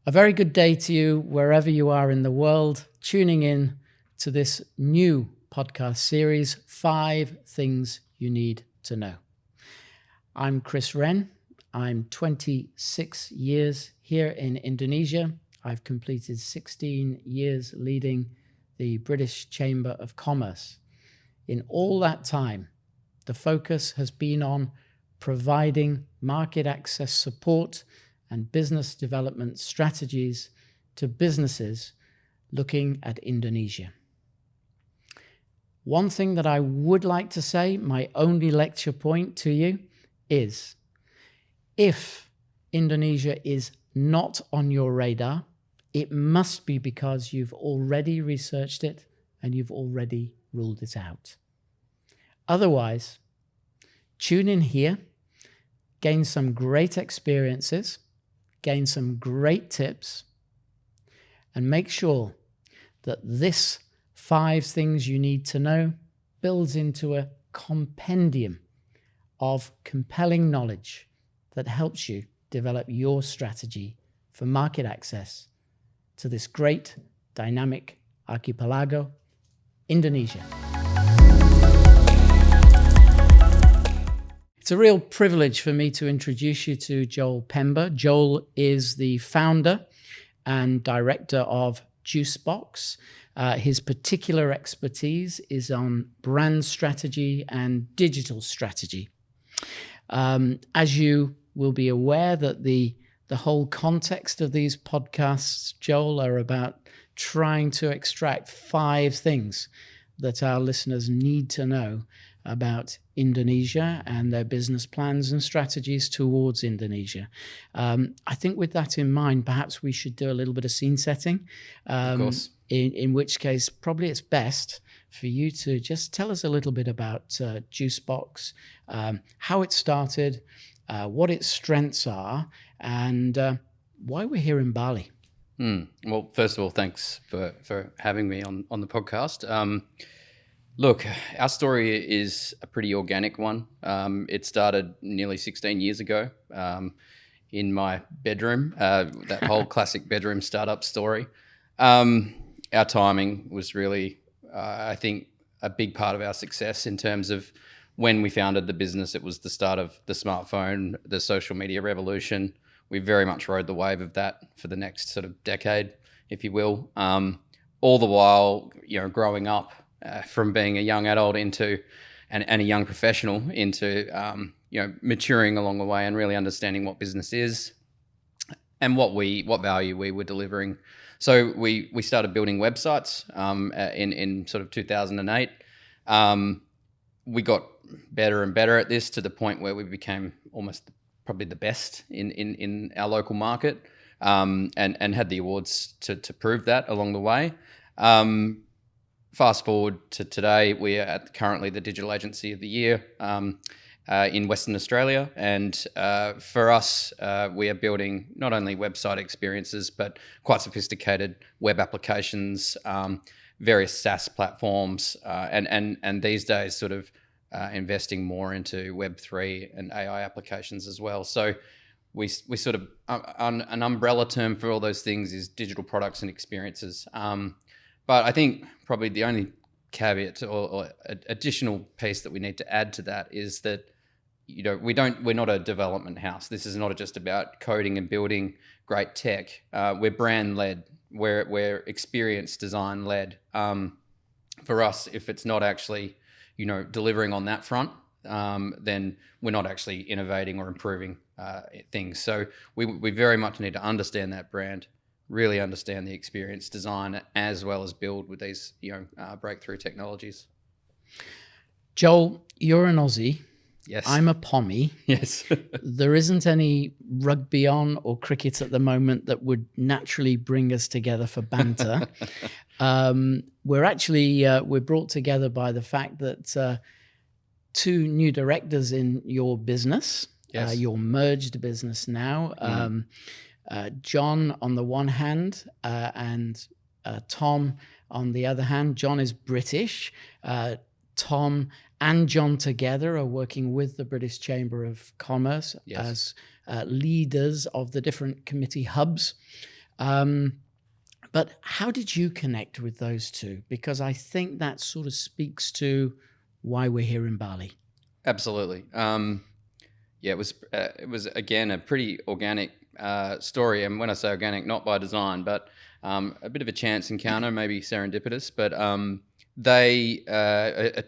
A very good day to you wherever you are in the world, tuning in to this new podcast series, 5 Things You Need to Know. I'm 𝗕𝗿𝗄𝗃. I'm 26 years here in Indonesia. I've completed 16 years leading the British Chamber of Commerce. In all that time, the focus has been on providing market access support and business development strategies to businesses looking at Indonesia. One thing that I would like to say, my only lecture point to you, is if Indonesia is not on your radar, it must be because you've already researched it and you've already ruled it out. Otherwise, tune in here, gain some great experiences, gain some great tips, and make sure that this 5 things you need to know builds into a compendium of compelling knowledge that helps you develop your strategy for market access to this great, dynamic archipelago, Indonesia. It's a real privilege for me to introduce you to 𝗕𝗿𝗶𝘁𝗶𝘀. Joel is the founder and director of Juicebox. His particular expertise is on brand strategy and digital strategy. As you will be aware that the whole context of these podcasts, Joel, are about trying to extract 5 things that our listeners need to know about Indonesia and their business plans and strategies towards Indonesia. I think with that in mind, perhaps we should do a little bit of scene setting. Of course. In which case, probably it's best for you to just tell us a little bit about Juicebox, how it started, what its strengths are, and why we're here in Bali. Well, first of all, thanks for having me on the podcast. Look, our story is a pretty organic one. It started nearly 16 years ago in my bedroom, that whole classic bedroom startup story. Our timing was really, I think, a big part of our success in terms of when we founded the business. It was the start of the smartphone, the social media revolution. We very much rode the wave of that for the next sort of decade, if you will. All the while, growing up from being a young adult into and a young professional into maturing along the way and really understanding what business is and what value we were delivering. So we started building websites in sort of 2008. We got better and better at this to the point where we became almost probably the best in our local market, and had the awards to prove that along the way. Fast forward to today, we are currently the Digital Agency of the Year in Western Australia. And for us, we are building not only website experiences, but quite sophisticated web applications, various SaaS platforms, and these days sort of investing more into Web3 and AI applications as well. So we sort of, an umbrella term for all those things is digital products and experiences. But I think probably the only caveat or additional piece that we need to add to that is that, we're not a development house. This is not just about coding and building great tech. We're brand led. We're experience design led. For us, if it's not actually, delivering on that front, then we're not actually innovating or improving things. So we very much need to understand that brand, really understand the experience design, as well as build with these breakthrough technologies. Joel, you're an Aussie. Yes. I'm a Pommy. Yes. There isn't any rugby on or cricket at the moment that would naturally bring us together for banter. We're brought together by the fact that 2 new directors in your business, Yes. Your merged business now, John on the one hand and Tom on the other hand. John is British. Tom and John together are working with the British Chamber of Commerce as leaders of the different committee hubs. But how did you connect with those two? Because I think that sort of speaks to why we're here in Bali. Absolutely. Yeah, it was again a pretty organic story, and when I say organic, not by design, but a bit of a chance encounter, maybe serendipitous. But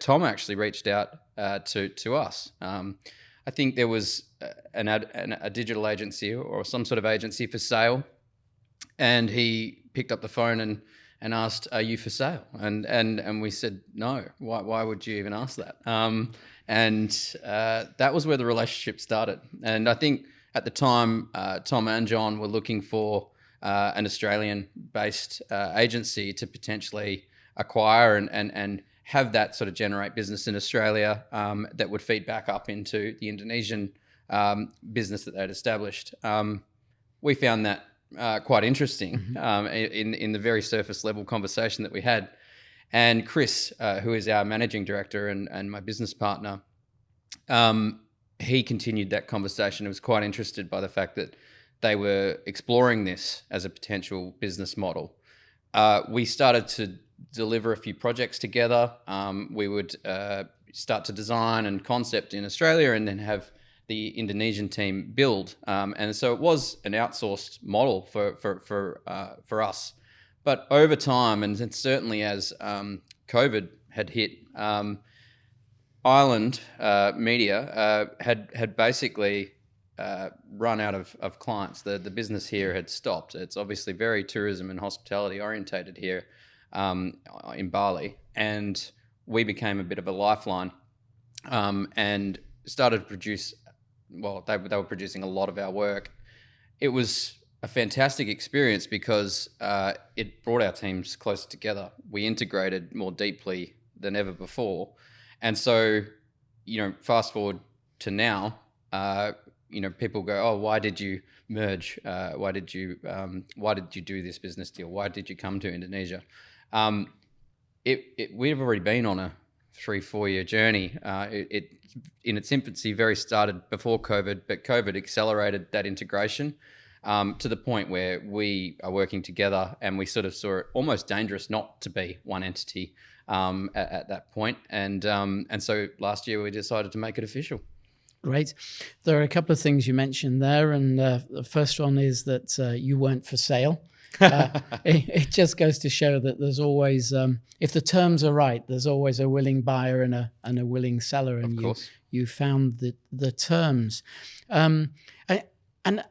Tom actually reached out to us. I think there was a digital agency or some sort of agency for sale, and he picked up the phone and asked, "Are you for sale?" And we said, "No. Why would you even ask that?" And that was where the relationship started. And I think at the time, Tom and John were looking for an Australian-based agency to potentially acquire and have that sort of generate business in Australia that would feed back up into the Indonesian business that they'd established. We found that quite interesting in the very surface level conversation that we had. And Chris, who is our managing director and my business partner, he continued that conversation. He was quite interested by the fact that they were exploring this as a potential business model. We started to deliver a few projects together. We would start to design and concept in Australia and then have the Indonesian team build. And so it was an outsourced model for us. But over time, and certainly as COVID had hit, Island Media had basically run out of clients. The business here had stopped. It's obviously very tourism and hospitality orientated here in Bali, and we became a bit of a lifeline and started to produce. Well, they were producing a lot of our work. It was a fantastic experience because it brought our teams closer together. We integrated more deeply than ever before. And so, fast forward to now, people go, "Oh, why did you merge? Why did you do this business deal? Why did you come to Indonesia?" We've already been on a 3-4 year journey. It in its infancy started before COVID, but COVID accelerated that integration to the point where we are working together, and we sort of saw it almost dangerous not to be one entity at that point. And so last year we decided to make it official. Great. There are a couple of things you mentioned there, and the first one is that you weren't for sale. It just goes to show that there's always, if the terms are right, there's always a willing buyer and a willing seller, and you found the terms. And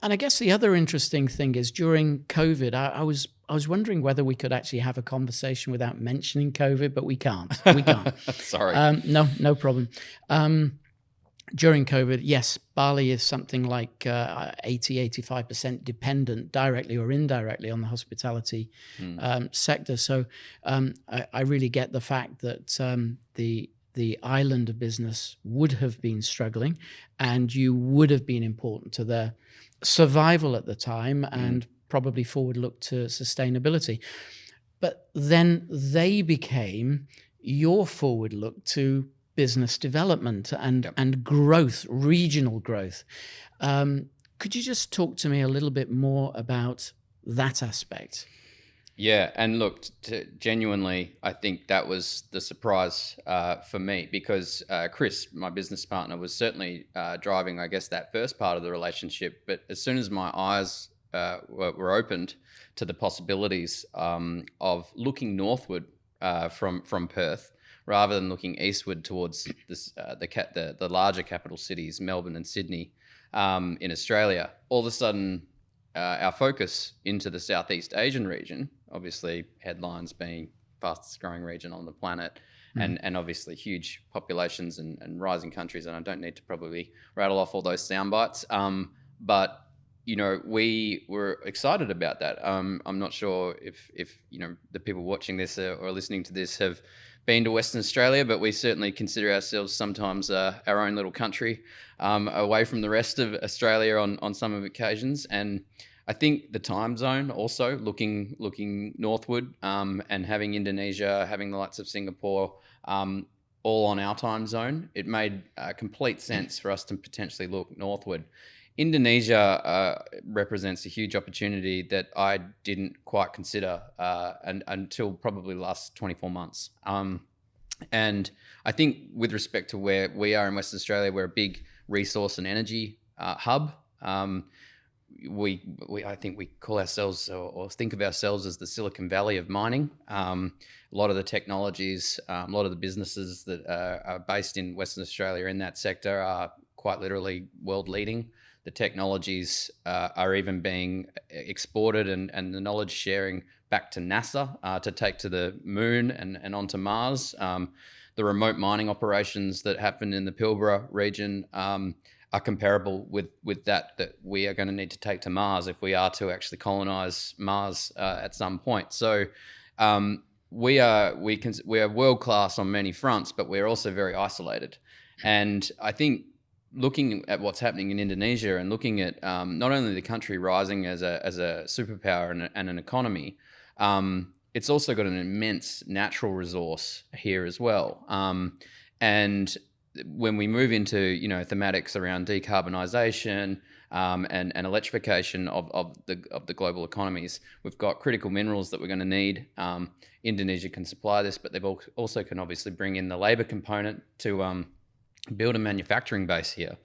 I guess the other interesting thing is during COVID, I was wondering whether we could actually have a conversation without mentioning COVID, but we can't. Sorry. No problem. During COVID, yes, Bali is something like 80-85% dependent directly or indirectly on the hospitality sector. So I really get the fact that the island business would have been struggling, and you would have been important to their survival at the time and probably forward look to sustainability. But then they became your forward look to business development and growth, regional growth. Could you just talk to me a little bit more about that aspect? Yeah, and look, genuinely, I think that was the surprise for me, because Chris, my business partner, was certainly driving, I guess, that first part of the relationship. But as soon as my eyes were opened to the possibilities of looking northward from Perth, rather than looking eastward towards the larger capital cities, Melbourne and Sydney, in Australia, all of a sudden our focus into the Southeast Asian region, obviously headlines being fastest growing region on the planet, and obviously huge populations and rising countries, and I don't need to probably rattle off all those sound bites, but we were excited about that. I'm not sure if the people watching this or listening to this have been to Western Australia, but we certainly consider ourselves sometimes our own little country away from the rest of Australia on some of occasions. And I think the time zone also, looking northward and having Indonesia, having the likes of Singapore all on our time zone, it made complete sense for us to potentially look northward. Indonesia represents a huge opportunity that I didn't quite consider until probably the last 24 months. And I think with respect to where we are in Western Australia, we're a big resource and energy hub. I think we call ourselves or think of ourselves as the Silicon Valley of mining. A lot of the technologies, a lot of the businesses that are based in Western Australia in that sector are quite literally world leading. The technologies are even being exported and the knowledge sharing back to NASA to take to the moon and onto Mars. The remote mining operations that happen in the Pilbara region are comparable with that we are going to need to take to Mars if we are to actually colonize Mars at some point. So we are world class on many fronts, but we're also very isolated. And I think looking at what's happening in Indonesia and looking at not only the country rising as a superpower and an economy, it's also got an immense natural resource here as well. And when we move into thematics around decarbonisation and electrification of the global economies, we've got critical minerals that we're going to need. Indonesia can supply this, but they've also can obviously bring in the labour component to build a manufacturing base here.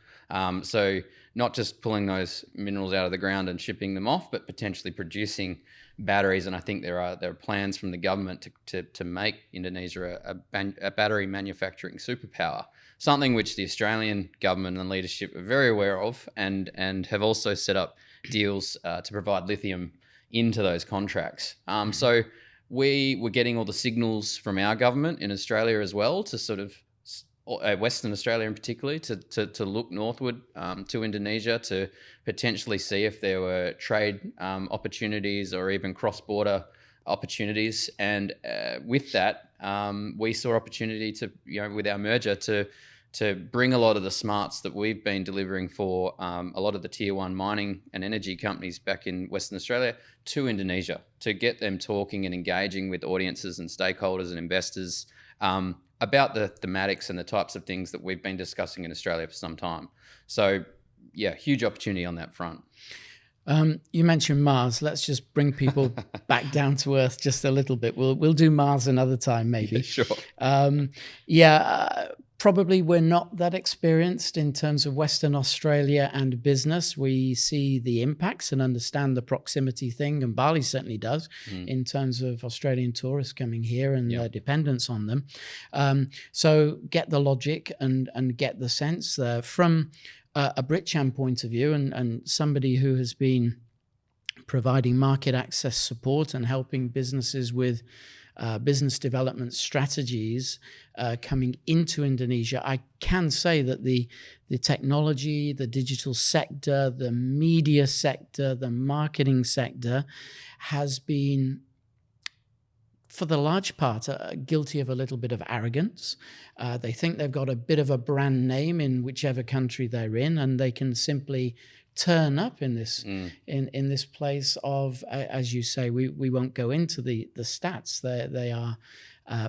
So not just pulling those minerals out of the ground and shipping them off, but potentially producing batteries. And I think there are plans from the government to make Indonesia a battery manufacturing superpower, something which the Australian government and leadership are very aware of and have also set up deals to provide lithium into those contracts. So we were getting all the signals from our government in Australia as well to sort of Western Australia in particular to look northward to Indonesia to potentially see if there were trade opportunities or even cross-border opportunities. And with that, we saw opportunity to, with our merger to bring a lot of the smarts that we've been delivering for a lot of the tier one mining and energy companies back in Western Australia to Indonesia, to get them talking and engaging with audiences and stakeholders and investors about the thematics and the types of things that we've been discussing in Australia for some time. So yeah, huge opportunity on that front. You mentioned Mars. Let's just bring people back down to earth just a little bit. We'll do Mars another time, maybe. Yeah, sure. Probably we're not that experienced in terms of Western Australia and business. We see the impacts and understand the proximity thing, and Bali certainly does in terms of Australian tourists coming here and their dependence on them. So get the logic and get the sense there from a BritCham point of view and somebody who has been providing market access support and helping businesses with business development strategies coming into Indonesia. I can say that the technology, the digital sector, the media sector, the marketing sector has been, for the large part, guilty of a little bit of arrogance. They think they've got a bit of a brand name in whichever country they're in, and they can simply turn up in this in this place of, as you say, we won't go into the stats. They are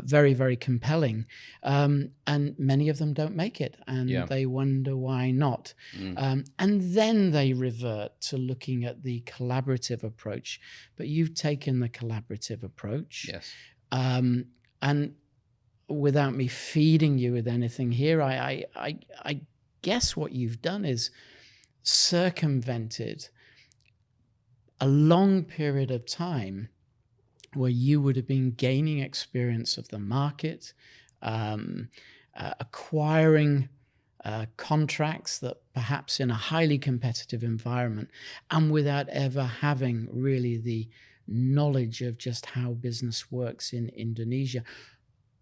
very, very compelling, and many of them don't make it, and they wonder why not. And then they revert to looking at the collaborative approach. But you've taken the collaborative approach, yes. And without me feeding you with anything here, I guess what you've done is circumvented a long period of time where you would have been gaining experience of the market, acquiring contracts that perhaps in a highly competitive environment, and without ever having really the knowledge of just how business works in Indonesia.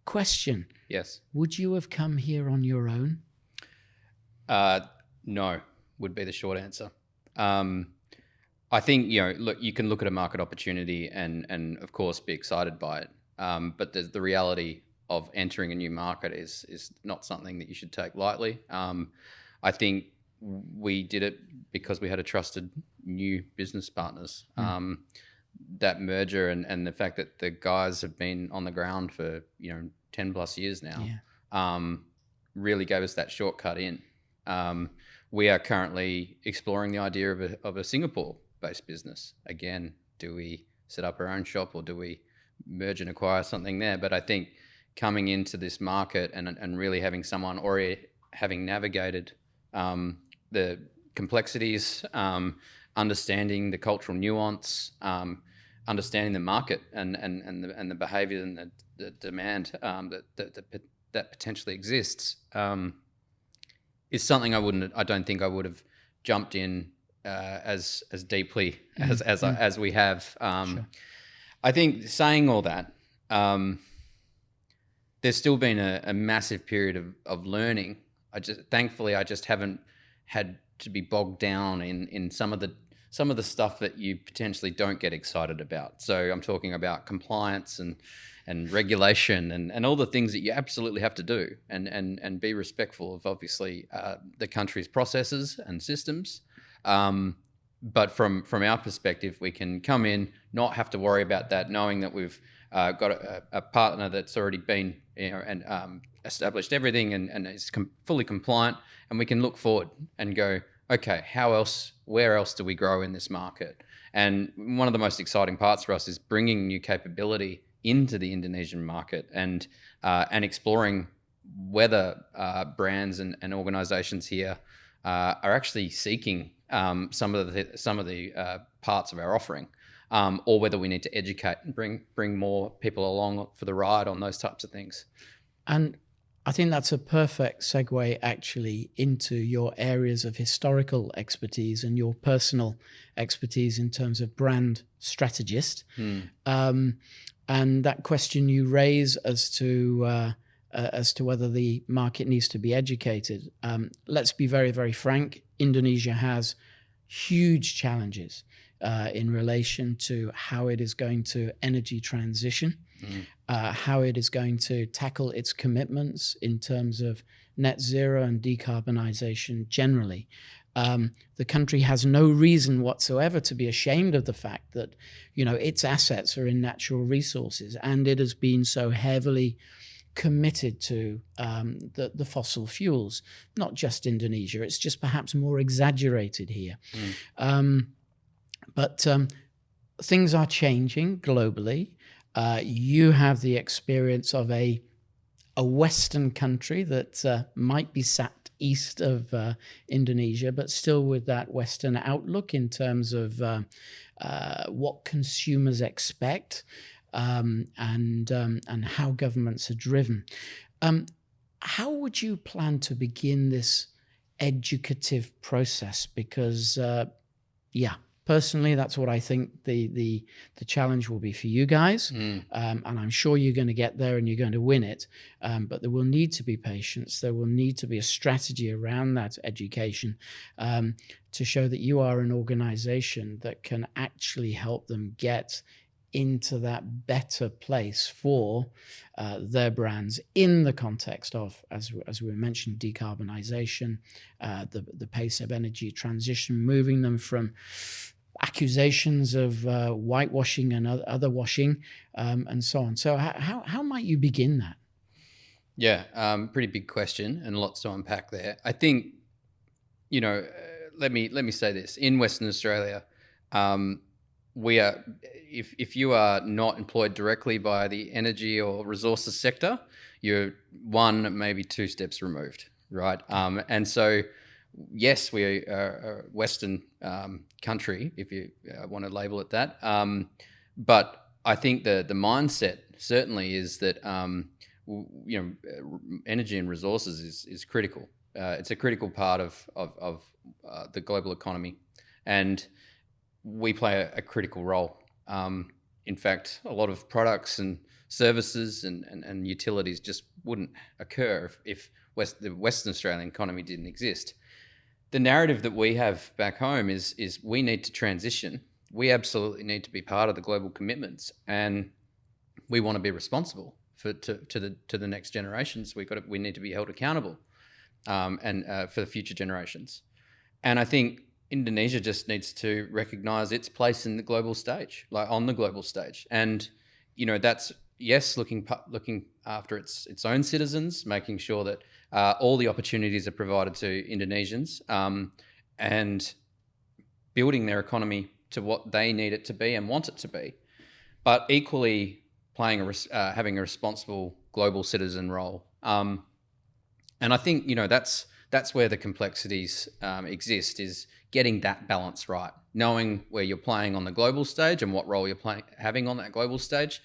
Question. Yes. Would you have come here on your own? No, would be the short answer. I think, look, you can look at a market opportunity and of course be excited by it. But the reality of entering a new market is not something that you should take lightly. I think we did it because we had a trusted new business partners. That merger and the fact that the guys have been on the ground for 10 plus years now really gave us that shortcut in. we are currently exploring the idea of a Singapore-based business. Again, do we set up our own shop, or do we merge and acquire something there? But I think coming into this market and really having someone already having navigated the complexities, understanding the cultural nuance, understanding the market and the behaviour and the demand that potentially exists, is something I don't think I would have jumped in as deeply as we have. Sure. I think saying all that, there's still been a massive period of learning. Thankfully I just haven't had to be bogged down in some of the stuff that you potentially don't get excited about. So I'm talking about compliance and regulation and all the things that you absolutely have to do, and be respectful of, obviously, the country's processes and systems. But from our perspective, we can come in, not have to worry about that, knowing that we've got a partner that's already been, and established everything and is fully compliant, and we can look forward and go, okay, where else do we grow in this market? And one of the most exciting parts for us is bringing new capability into the Indonesian market, and exploring whether brands and organizations here are actually seeking some of the parts of our offering, or whether we need to educate and bring more people along for the ride on those types of things. And I think that's a perfect segue actually into your areas of historical expertise and your personal expertise in terms of brand strategist. And that question you raise as to whether the market needs to be educated. Let's be very, very frank. Indonesia has huge challenges in relation to how it is going to energy transition, how it is going to tackle its commitments in terms of net zero and decarbonization generally. The country has no reason whatsoever to be ashamed of the fact that, its assets are in natural resources, and it has been so heavily committed to the fossil fuels. Not just Indonesia, it's just perhaps more exaggerated here. But things are changing globally. You have the experience of a Western country that might be sat east of Indonesia, but still with that Western outlook in terms of what consumers expect, and how governments are driven. How would you plan to begin this educative process? Because, personally, that's what I think the challenge will be for you guys. And I'm sure you're going to get there and you're going to win it. But there will need to be patience. There will need to be a strategy around that education to show that you are an organization that can actually help them get into that better place for their brands in the context of, as we mentioned, decarbonization, the pace of energy transition, moving them from accusations of whitewashing and other washing, and so on. So how might you begin that? Yeah, pretty big question and lots to unpack there. I think, let me say this. In Western Australia, we are, if you are not employed directly by the energy or resources sector, you're one, maybe two steps removed, right? And so, yes, we are a Western country, if you want to label it that. But I think the mindset certainly is that energy and resources is critical. It's a critical part of the global economy, and we play a critical role. In fact, a lot of products and services and utilities just wouldn't occur if the Western Australian economy didn't exist. The narrative that we have back home is we need to transition. We absolutely need to be part of the global commitments, and we want to be responsible to the next generations. We need to be held accountable, and for the future generations. And I think Indonesia just needs to recognize its place in the global stage, like on the global stage. And, that's, yes, looking after its own citizens, making sure that all the opportunities are provided to Indonesians, and building their economy to what they need it to be and want it to be, but equally having a responsible global citizen role. And I think, that's where the complexities exist, is getting that balance right, knowing where you're playing on the global stage and what role you're having on that global stage,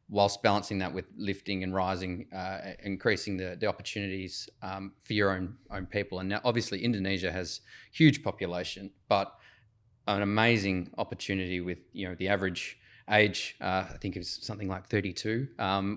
whilst balancing that with lifting and rising, increasing the opportunities for your own people. And now, obviously, Indonesia has huge population, but an amazing opportunity with, the average age, I think it's something like 32,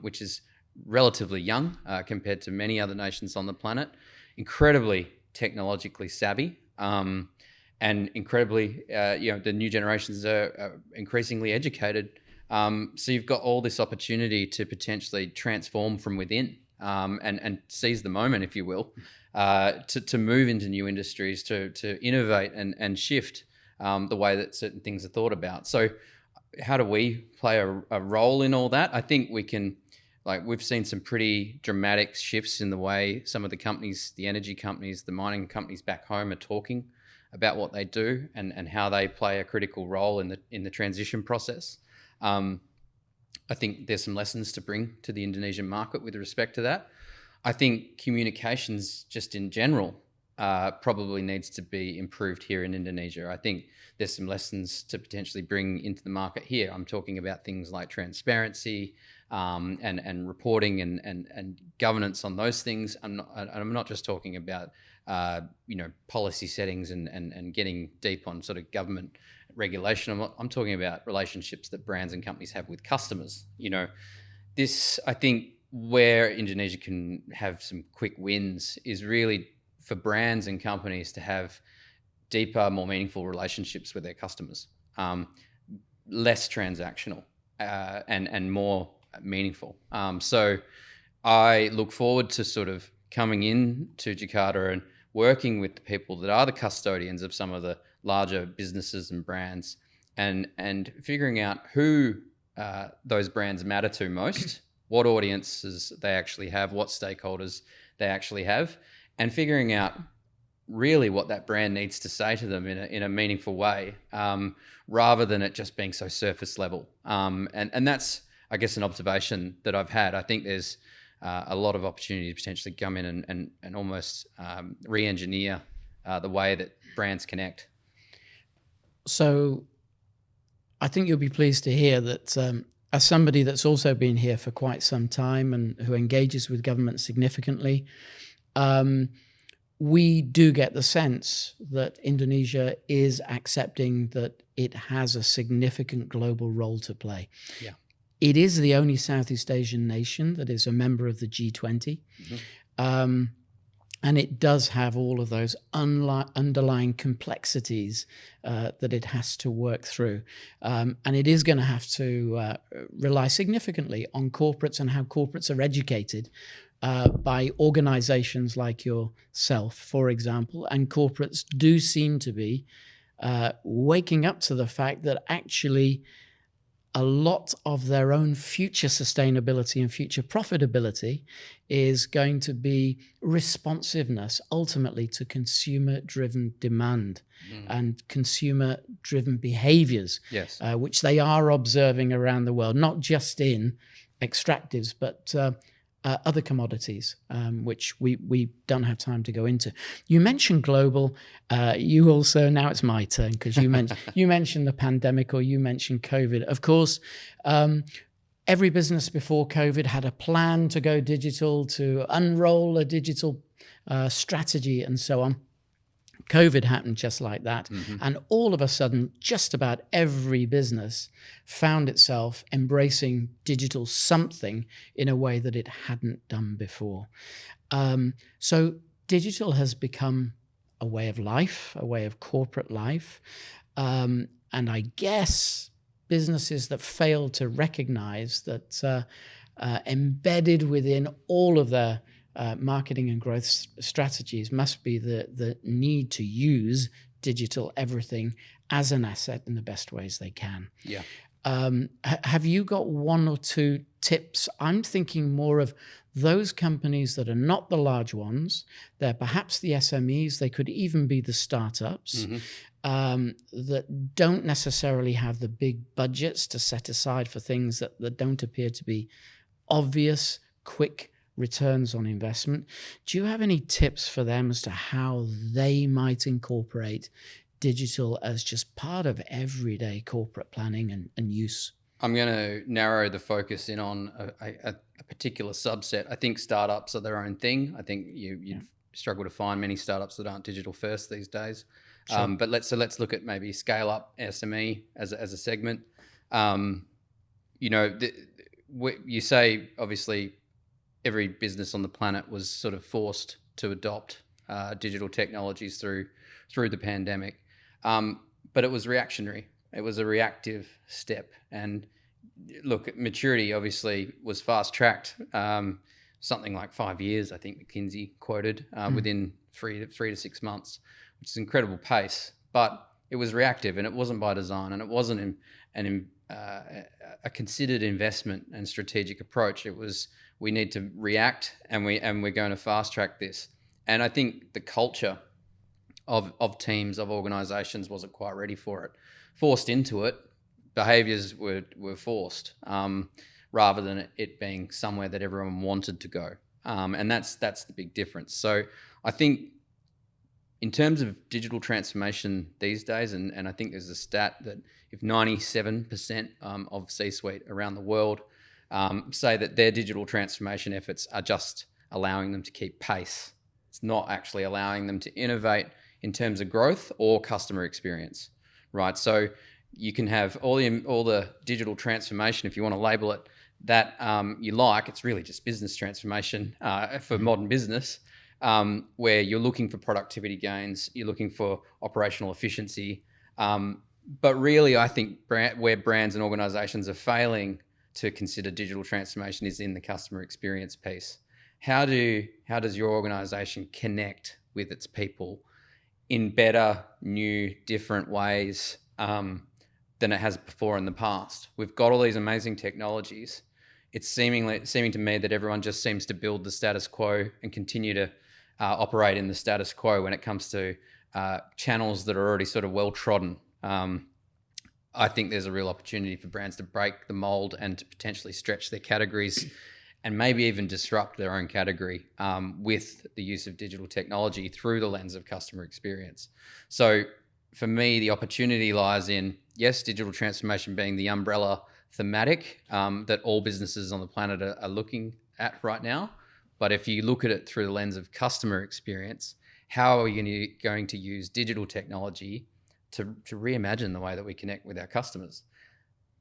which is relatively young compared to many other nations on the planet, incredibly technologically savvy, and incredibly, the new generations are increasingly educated. So you've got all this opportunity to potentially transform from within, and seize the moment, if you will, to move into new industries, to innovate and shift the way that certain things are thought about. So how do we play a role in all that? I think we can, we've seen some pretty dramatic shifts in the way some of the companies, the energy companies, the mining companies back home are talking about what they do and how they play a critical role in the transition process. I think there's some lessons to bring to the Indonesian market with respect to that. I think communications just in general probably needs to be improved here in Indonesia. I think there's some lessons to potentially bring into the market here. I'm talking about things like transparency, and reporting and governance on those things. I'm not just talking about policy settings and getting deep on sort of government regulation. I'm talking about relationships that brands and companies have with customers. This, I think, where Indonesia can have some quick wins is really for brands and companies to have deeper, more meaningful relationships with their customers, less transactional, and more meaningful. So I look forward to sort of coming in to Jakarta and working with the people that are the custodians of some of the larger businesses and brands, and figuring out who those brands matter to most, what audiences they actually have, what stakeholders they actually have, and figuring out really what that brand needs to say to them in a meaningful way, rather than it just being so surface level. And that's, I guess, an observation that I've had. I think there's a lot of opportunity to potentially come in and almost re-engineer the way that brands connect. So I think you'll be pleased to hear that as somebody that's also been here for quite some time and who engages with government significantly, we do get the sense that Indonesia is accepting that it has a significant global role to play. Yeah. It is the only Southeast Asian nation that is a member of the G20. Mm-hmm. And it does have all of those underlying complexities that it has to work through. And it is going to have to rely significantly on corporates and how corporates are educated by organizations like yourself, for example. And corporates do seem to be waking up to the fact that actually a lot of their own future sustainability and future profitability is going to be responsiveness ultimately to consumer-driven demand and consumer-driven behaviors, yes, which they are observing around the world, not just in extractives, but other commodities, which we don't have time to go into. You mentioned global. You also, now it's my turn, because you mentioned the pandemic, or you mentioned COVID. Of course, every business before COVID had a plan to go digital, to unroll a digital strategy and so on. COVID happened just like that. Mm-hmm. And all of a sudden, just about every business found itself embracing digital something in a way that it hadn't done before. So digital has become a way of life, a way of corporate life. And I guess businesses that fail to recognize that embedded within all of their marketing and growth strategies must be the need to use digital everything as an asset in the best ways they can. Yeah. Have you got one or two tips. I'm thinking more of those companies that are not the large ones. They're perhaps the SMEs. They could even be the startups that don't necessarily have the big budgets to set aside for things that don't appear to be obvious, quick returns on investment. Do you have any tips for them as to how they might incorporate digital as just part of everyday corporate planning and use? I'm going to narrow the focus in on a particular subset. I think startups are their own thing. I think you'd struggle to find many startups that aren't digital first these days. Sure. But let's look at maybe scale up SME as a segment. You say obviously every business on the planet was sort of forced to adopt digital technologies through the pandemic, but it was reactionary. It was a reactive step. And look, maturity obviously was fast tracked. Something like 5 years, I think McKinsey quoted, within 3 to 6 months, which is incredible pace. But it was reactive, and it wasn't by design, and it wasn't a considered investment and strategic approach. It was, we need to react, and we're going to fast track this. And I think the culture of teams, of organizations wasn't quite ready for it. Forced into it, behaviors were forced, rather than it being somewhere that everyone wanted to go. And that's the big difference. So I think in terms of digital transformation these days, and I think there's a stat that if 97% of C-suite around the world say that their digital transformation efforts are just allowing them to keep pace, it's not actually allowing them to innovate in terms of growth or customer experience, right? So you can have all the digital transformation, if you want to label it that you like. It's really just business transformation for modern business, where you're looking for productivity gains, you're looking for operational efficiency. But really, I think where brands and organizations are failing to consider digital transformation is in the customer experience piece. How does your organization connect with its people in better, new, different ways than it has before in the past? We've got all these amazing technologies. It's seeming to me that everyone just seems to build the status quo and continue to operate in the status quo when it comes to channels that are already sort of well trodden. I think there's a real opportunity for brands to break the mold and to potentially stretch their categories and maybe even disrupt their own category with the use of digital technology through the lens of customer experience. So for me, the opportunity lies in, yes, digital transformation being the umbrella thematic that all businesses on the planet are looking at right now. But if you look at it through the lens of customer experience, how are you going to use digital technology to reimagine the way that we connect with our customers?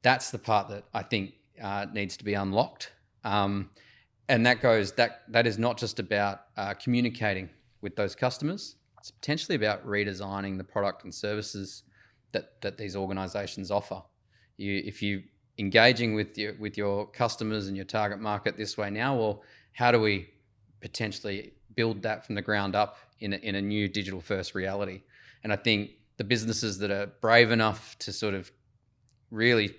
That's the part that I think needs to be unlocked. And that is not just about communicating with those customers. It's potentially about redesigning the product and services that these organizations offer. If you engaging with your customers and your target market this way now, well, how do we potentially build that from the ground up in a new digital first reality? And I think the businesses that are brave enough to sort of really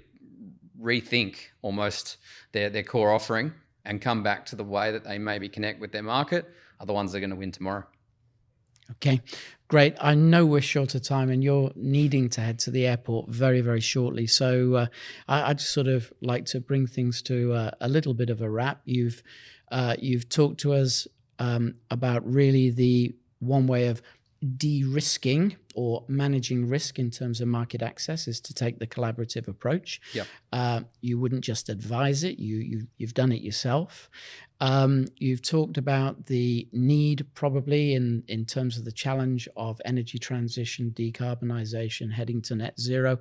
rethink almost their core offering and come back to the way that they maybe connect with their market are the ones that are going to win tomorrow. Okay, great. I know we're short of time and you're needing to head to the airport very, very shortly. So I'd sort of like to bring things to a little bit of a wrap. You've talked to us about really the one way of de-risking or managing risk in terms of market access is to take the collaborative approach. Yep. You wouldn't just advise it, you've done it yourself. You've talked about the need probably in terms of the challenge of energy transition, decarbonization, heading to net zero.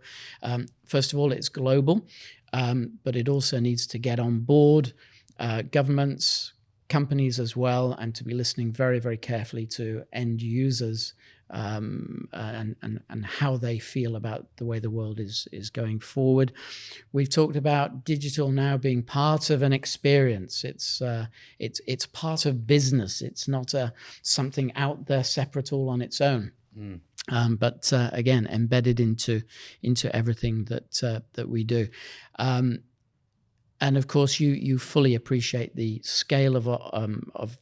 First of all, it's global, but it also needs to get on board governments, companies as well, and to be listening very, very carefully to end users and how they feel about the way the world is going forward. We've talked about digital now being part of an experience. It's part of business. It's not something out there separate all on its own. But again, embedded into everything that we do. And of course, you fully appreciate the scale of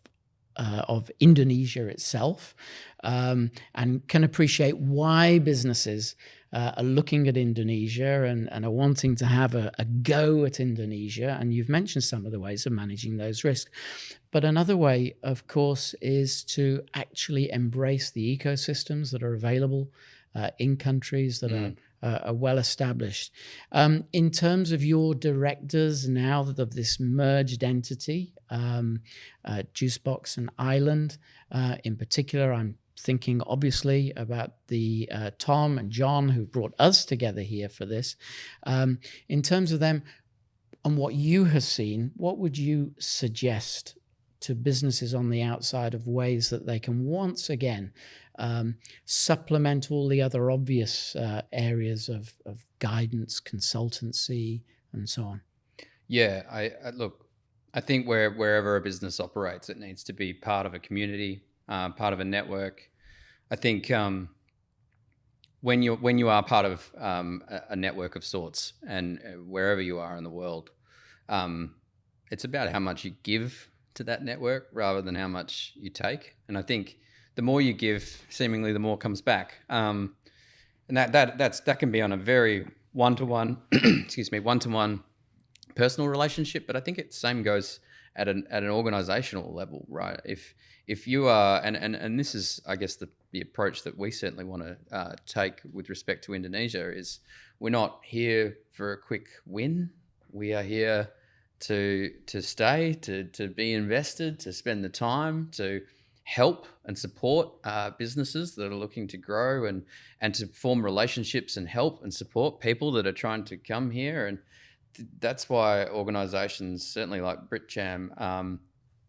Indonesia itself, and can appreciate why businesses are looking at Indonesia and are wanting to have a go at Indonesia. And you've mentioned some of the ways of managing those risks. But another way, of course, is to actually embrace the ecosystems that are available in countries that are well established. In terms of your directors now of this merged entity, Juicebox and Island, in particular, I'm thinking obviously about the Tom and John who brought us together here for this. In terms of them and what you have seen, what would you suggest to businesses on the outside of ways that they can once again supplement all the other obvious areas of guidance, consultancy, and so on? Yeah, look, I think wherever a business operates, it needs to be part of a community, part of a network. I think when you are part of a network of sorts, and wherever you are in the world, it's about how much you give to that network rather than how much you take. And I think the more you give, seemingly the more comes back. And that can be on a very one-to-one, one-to-one personal relationship. But I think it same goes at an organizational level, right? If you are, and this is, I guess, the approach that we certainly want to take with respect to Indonesia is we're not here for a quick win. We are here to stay, to be invested, to spend the time, to help and support businesses that are looking to grow and to form relationships and help and support people that are trying to come here. And that's why organizations, certainly like BritCham,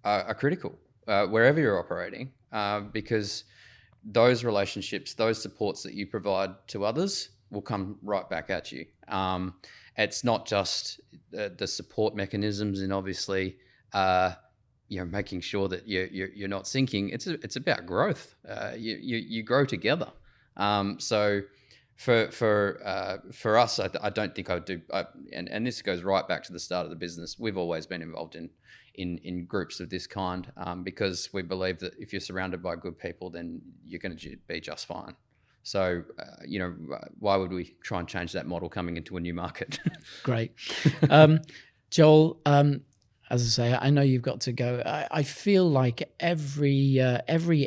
are critical wherever you're operating, because those relationships, those supports that you provide to others will come right back at you. It's not just the support mechanisms and obviously, making sure that you're not sinking. It's about growth. You grow together. So for us, I don't think I would do. And this goes right back to the start of the business. We've always been involved in groups of this kind because we believe that if you're surrounded by good people, then you're going to be just fine. So, why would we try and change that model coming into a new market? Great. Joel, as I say, I know you've got to go. I feel like every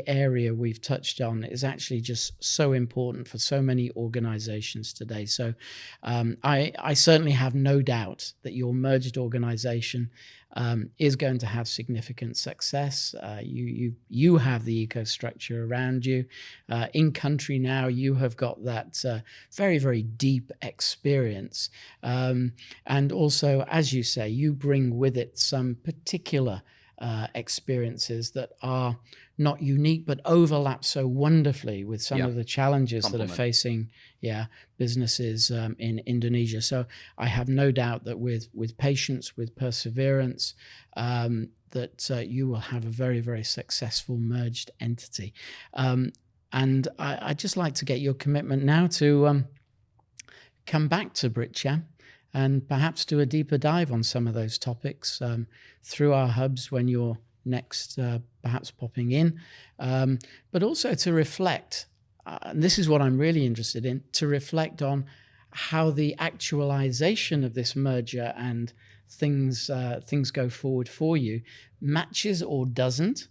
area we've touched on is actually just so important for so many organizations today. So I certainly have no doubt that your merged organization is going to have significant success. You have the eco-structure around you. In country now, you have got that very, very deep experience. And also, as you say, you bring with it some particular experiences that are not unique, but overlap so wonderfully with some of the challenges that are facing businesses in Indonesia. So I have no doubt that with patience, with perseverance, that you will have a very, very successful merged entity. And I'd just like to get your commitment now to come back to BritCham and perhaps do a deeper dive on some of those topics through our hubs when you're next perhaps popping in, but also to reflect, and this is what I'm really interested in, to reflect on how the actualization of this merger and things go forward for you matches or doesn't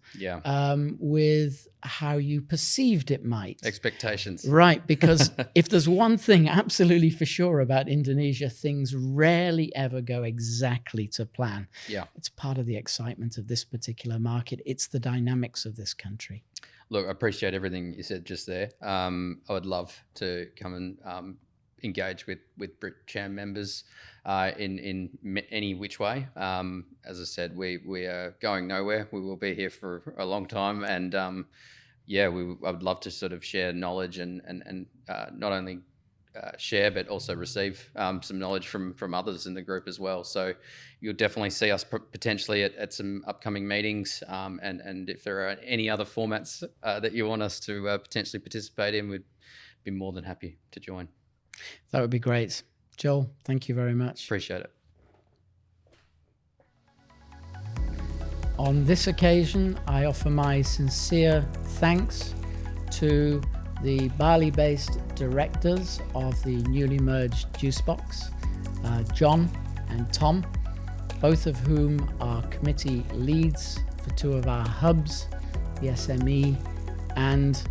with how you perceived it might. Expectations. Right, because if there's one thing absolutely for sure about Indonesia, things rarely ever go exactly to plan. Yeah. It's part of the excitement of this particular market. It's the dynamics of this country. Look, I appreciate everything you said just there. I would love to come and engage with BritCham members in any which way. As I said, we are going nowhere. We will be here for a long time, and I would love to sort of share knowledge and not only share but also receive some knowledge from others in the group as well. So you'll definitely see us potentially at some upcoming meetings, and if there are any other formats that you want us to potentially participate in, we'd be more than happy to join. That would be great. Joel, thank you very much. Appreciate it. On this occasion, I offer my sincere thanks to the Bali-based directors of the newly merged Juicebox, John and Tom, both of whom are committee leads for two of our hubs, the SME and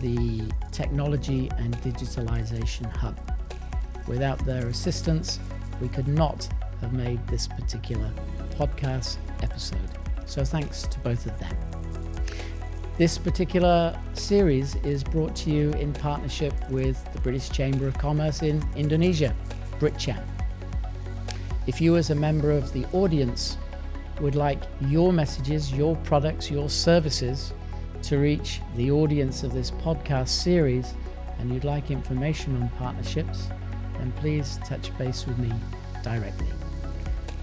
the Technology and Digitalization Hub. Without their assistance, we could not have made this particular podcast episode. So thanks to both of them. This particular series is brought to you in partnership with the British Chamber of Commerce in Indonesia, BritCham. If you as a member of the audience would like your messages, your products, your services to reach the audience of this podcast series, and you'd like information on partnerships, then please touch base with me directly.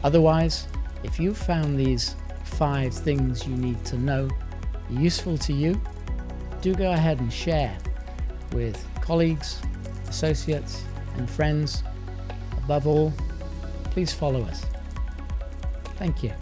Otherwise, if you found these 5 things you need to know useful to you, do go ahead and share with colleagues, associates, and friends. Above all, please follow us. Thank you.